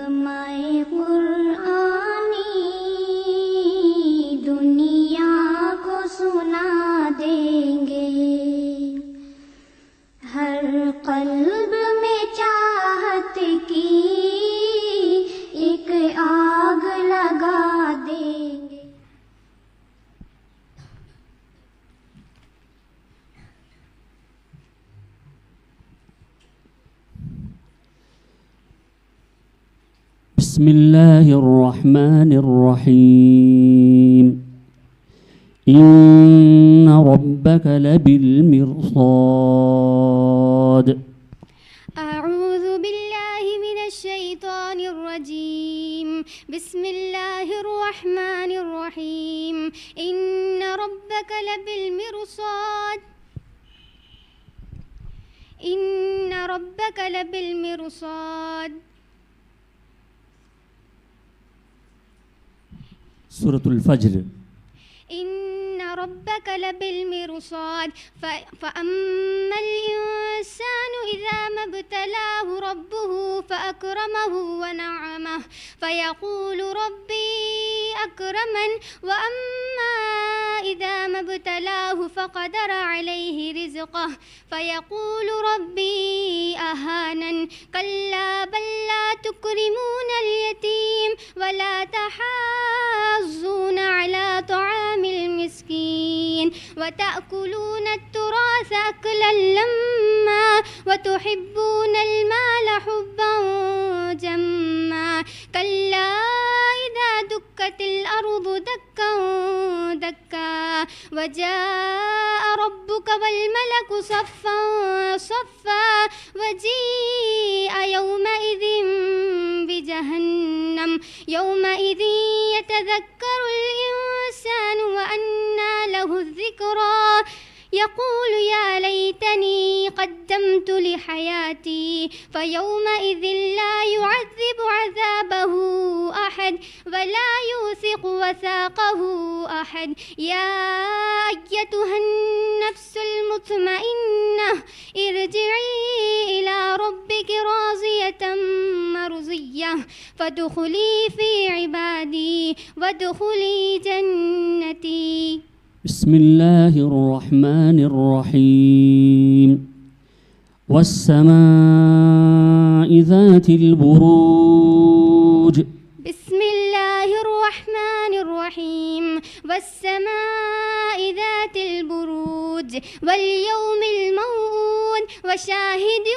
नगमाए कुरानी दुनिया को सुना देंगे। हर कल्ब में चाहत की एक आग लगा देंगे। बिस्मिल्लाहिर्रहमानिर्रहीम। إن ربك لبالمرصاد أعوذ بالله من الشيطان الرجيم. بسم الله الرحمن الرحيم. إن ربك لبالمرصاد. إن ربك لبالمرصاد. سورة الفجر. إن ربك لبالمرصاد. فأما الإنسان إذا ما ابتلاه ربه فأكرمه ونعمه فيقول ربي أكرمن. وأما إذا ما ابتلاه فقدر عليه رزقه فيقول ربي أهانن. كلا بل لا تكرمون اليتيم ولا تحاضون على طعام المسكين وتأكلون التراث أكلا لما وتحبون المال حبا جما. كلا إذا دكت الأرض دكا دكا وجاء ربك والملك صفا صفا وجيء يومئذ بجهنم. يومئذ يتذكر الإنسان وأنى له الذكرى يقول يا ليتني قدمت لحياتي. فيومئذ لا يعذب عذابه أحد ولا يوثق وثاقه أحد. يا أيتها النفس المطمئنة ارجعي إلى ربك راضية مرضية فادخلي في عبادي وادخلي جنتي. بسم الله الرحمن الرحيم. والسماء ذات البروج. بسم الله الرحمن الرحيم. والسماء ذات البروج واليوم الموعود وشاهد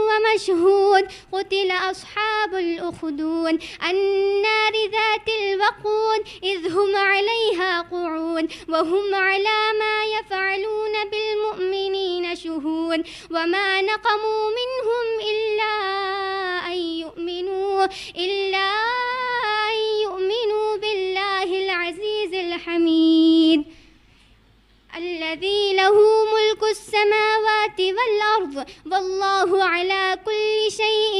ومشهود. قتل أصحاب الأخدود النار ذات الوقود إذ هم عليها قعود وهم على ما يفعلون بالمؤمنين شهود. وما نقموا منهم إلا أن يؤمنوا بالله العزيز الحميد الذي له ملك السماوات والأرض والله على كل شيء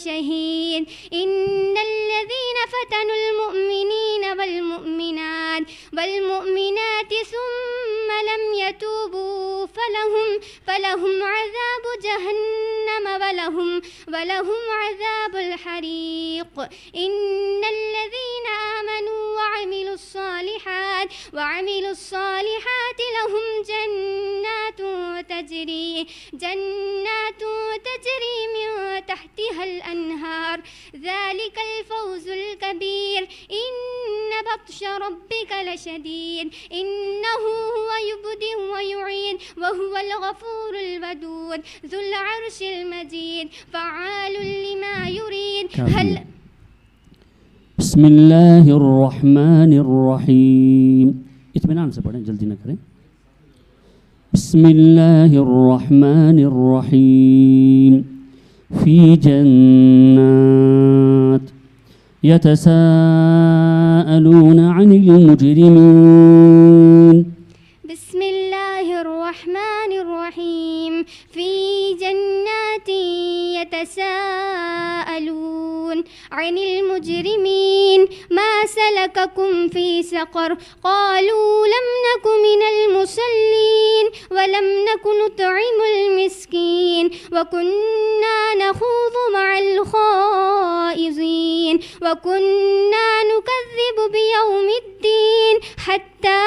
شهيد. إن الذين فتنوا المؤمنين والمؤمنات ثم لم يتوبوا فلهم عذاب جهنم ولهم عذاب الحريق. إن الذين آمنوا وعملوا الصالحات لهم جنات تجري من تحتها الأنهار. ذلك الفوز الكبير. إن بطش ربك لشديد. إنه هو يبدئ ويعيد وهو الغفور الودود ذو العرش المجيد فعال لما يريد. بسم الله الرحمن الرحيم. इत्मीनान से पढ़ें, जल्दी न करें. بسم الله الرحمن الرحيم. في جنات يتساءلون عن المجرمين. بسم الله الرحمن الرحيم. في جنات يتساءلون عن المجرمين ما سلككم في سقر. قالوا لم نك من المصلين ولم نك نطعم المسكين وكنا نخوض مع الخائضين وكنا نكذب بيوم الدين حتى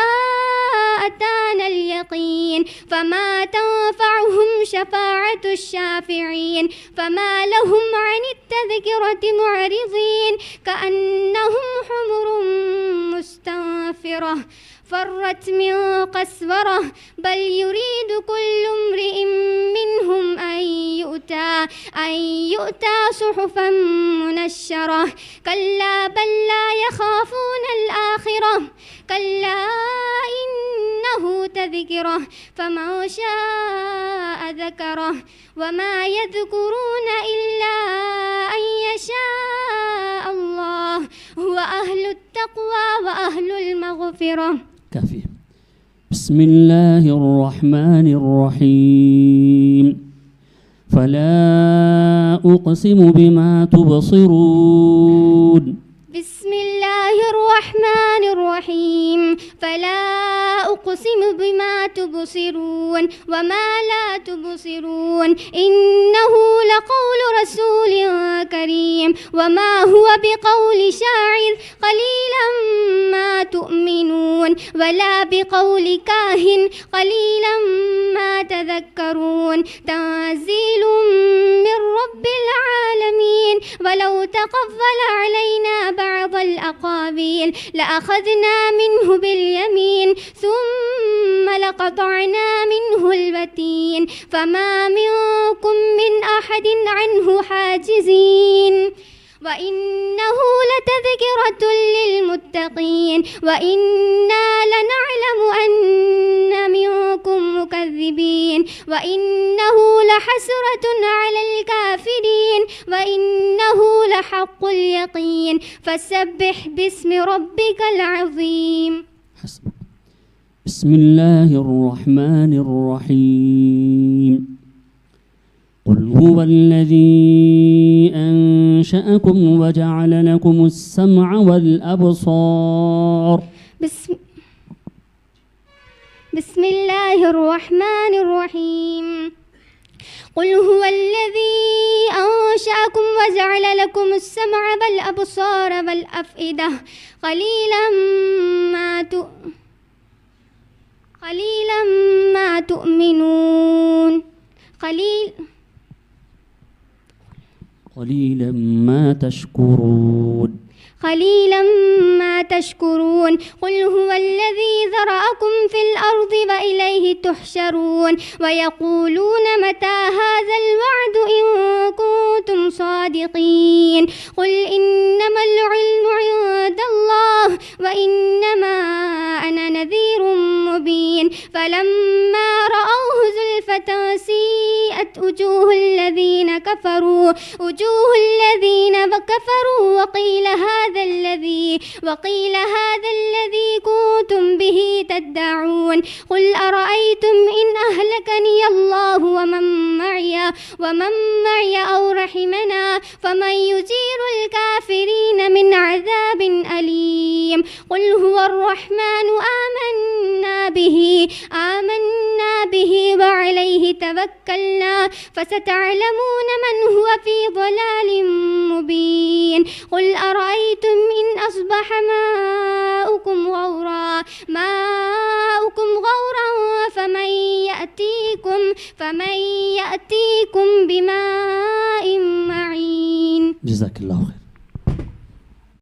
أتانا اليقين فما تنفعهم شفاعة الشافعين فما لهم عن التذكرة معرضين كأنهم حمر مستنفرة فرت من قسورة بل يريد كل امرئ منهم أن يؤتى صحفا منشرة كلا بل لا يخافون الآخرة كلا إنه تذكرة فمن شاء ذكره وما يذكرون إلا أن يشاء الله هو أهل التقوى وأهل المغفرة. كافي. بسم الله الرحمن الرحيم. فلا أقسم بما تبصرون. بسم الله الرحمن الرحيم. فلا أقسم بما تبصرون وما لا تبصرون إنه لقول رسول كريم وما هو بقول شاعر قليلا ما تؤمنون ولا بقول كاهن قليلا ما تذكرون تنزيل من رب العالمين ولو تقبل علينا بعض الأقاويل لأخذنا منه باليمين ثم لقطعنا منه الوتين فما منكم من أحد عنه حاجزين وإنه لتذكرة للمتقين وإنا لنعلم أن منكم مكذبين وإنه لحسرة على الكافرين وإنه لحق اليقين فسبح باسم ربك العظيم. حسب. بسم الله الرحمن الرحيم. قل هو الذي أنشأكم وجعل لكم السمع والأبصار. بسم الله الرحمن الرحيم. قل هو الذي أنشأكم وجعل لكم السمع والأبصار والأفئدة قليلا ما تؤمنون قليلا ما تشكرون. قل هو الذي ذرأكم في الأرض وإليه تحشرون ويقولون متى هذا الوعد إن كنتم صادقين قل إنما العلم عند الله وإنما أنا نذير مبين فلما رأوه زلفة سيئت وجوه الذين كفروا وقيل هذا الذي كنتم به تدعون قل أرأيتم إن أهلكني الله ومن معي أو رحمنا فمن يجير الكافرين من عذاب أليم قل هو الرحمن آمنا به وعليه توكلنا فستعلمون من هو في ضلال مبين قل أرأيتم إن أصبح ماؤكم غورا فمن يأتيكم بماء معين. جزاك الله خير.